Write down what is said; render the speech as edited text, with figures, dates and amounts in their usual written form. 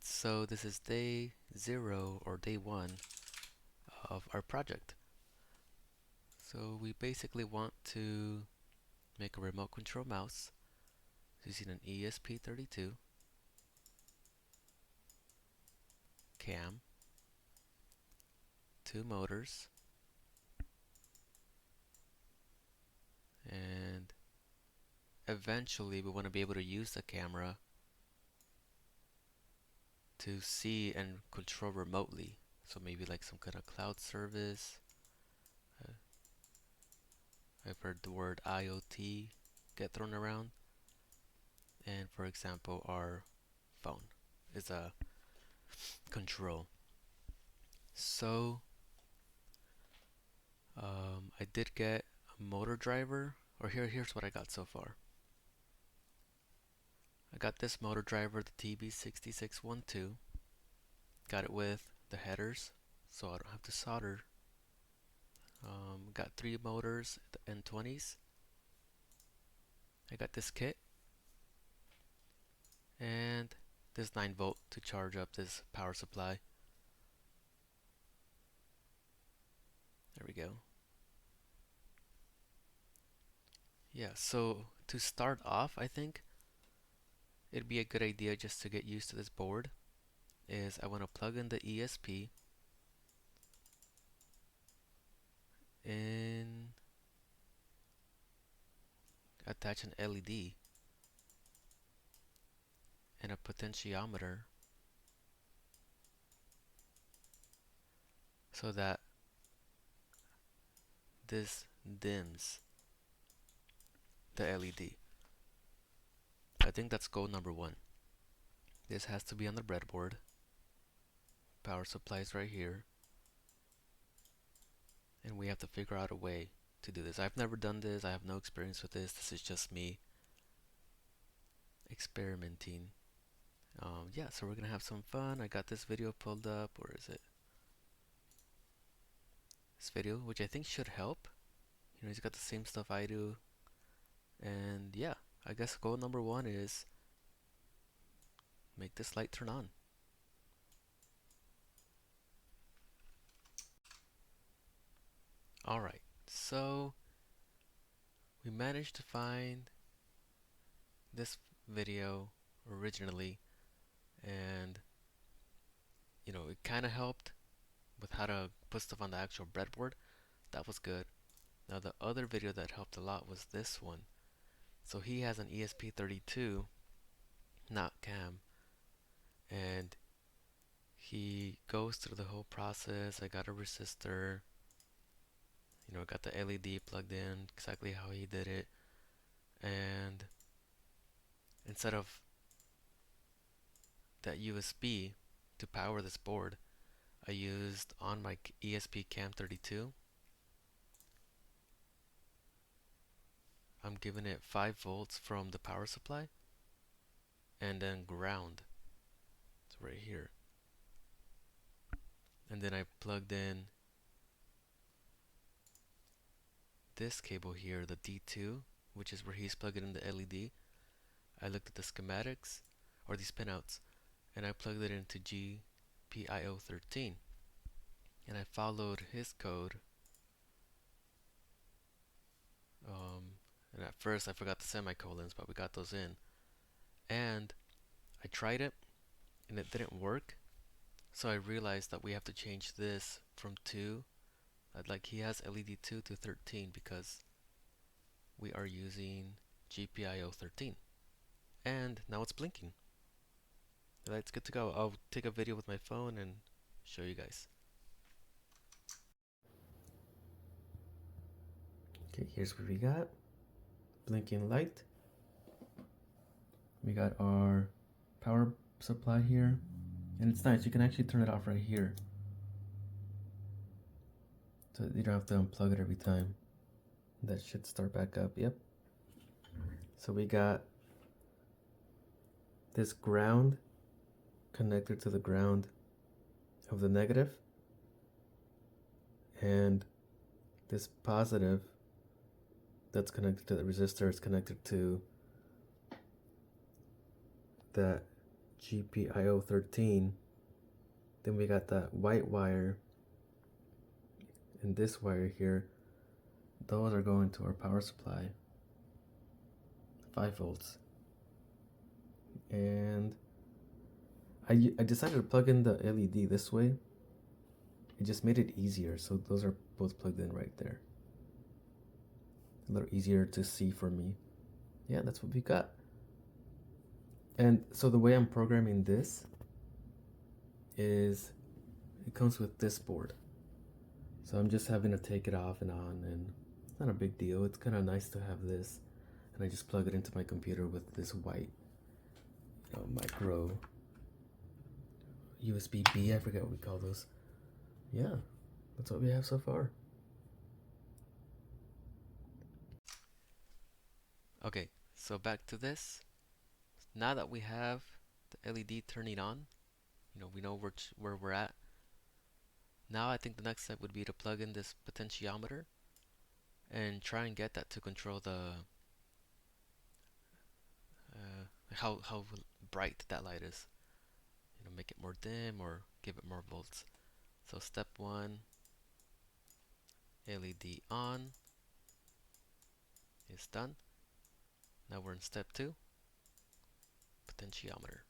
so this is day 0 or day 1 of our project. So we basically want to make a remote control mouse using an ESP32-CAM, 2 motors, and eventually we want to be able to use the camera to see and control remotely. So maybe like some kind of cloud service. I've heard the word IoT get thrown around. And for example, our phone is a control. So I did get a motor driver, or here's what I got so far. I got this motor driver, the TB6612. Got it with the headers, so I don't have to solder. Got 3 motors, the N20s. I got this kit, and this 9-volt to charge up this power supply. There we go. Yeah, so to start off, I think it'd be a good idea just to get used to this board is I want to plug in the ESP and attach an LED and a potentiometer so that this dims the LED. I think that's goal number 1. This has to be on the breadboard. Power supply is right here. And we have to figure out a way to do this. I've never done this. I have no experience with this. This is just me experimenting. Yeah, so we're gonna have some fun. I got this video pulled up. Where is it? This video, which I think should help. You know, he's got the same stuff I do. And yeah, I guess goal number 1 is make this light turn on. Alright, so we managed to find this video originally, and you know, it kind of helped with how to put stuff on the actual breadboard. That was good. Now the other video that helped a lot was this one. So he has an ESP32, not CAM, and he goes through the whole process. I got a resistor, you know, got the LED plugged in exactly how he did it, and instead of that USB to power this board, I used on my ESP-CAM32. I'm giving it 5 volts from the power supply and then ground. It's right here. And then I plugged in this cable here, the D2, which is where he's plugging in the LED. I looked at the schematics, or these pinouts, and I plugged it into GPIO13. And I followed his code. And at first I forgot the semicolons, but we got those in. And I tried it, and it didn't work. So I realized that we have to change this from 2, like he has LED 2 to 13 because we are using GPIO 13. And now it's blinking. The light's good to go. I'll take a video with my phone and show you guys. Okay, here's what we got. Blinking light. We got our power supply here. And it's nice, you can actually turn it off right here. So you don't have to unplug it every time. That should start back up, yep. So we got this ground connected to the ground of the negative. And this positive that's connected to the resistor is connected to that GPIO13. Then we got that white wire and this wire here. Those are going to our power supply, 5 volts. And I decided to plug in the LED this way. It just made it easier, so those are both plugged in right there. A little easier to see for me. Yeah, that's what we got. And so the way I'm programming this is it comes with this board. So I'm just having to take it off and on, and it's not a big deal. It's kind of nice to have this. And I just plug it into my computer with this white micro USB-B, I forget what we call those. Yeah, that's what we have so far. Okay, so back to this. Now that we have the LED turning on, we know where we're at. Now I think the next step would be to plug in this potentiometer and try and get that to control the how bright that light is. Make it more dim or give it more volts. So step 1, LED on, is done. Now we're in step 2, potentiometer.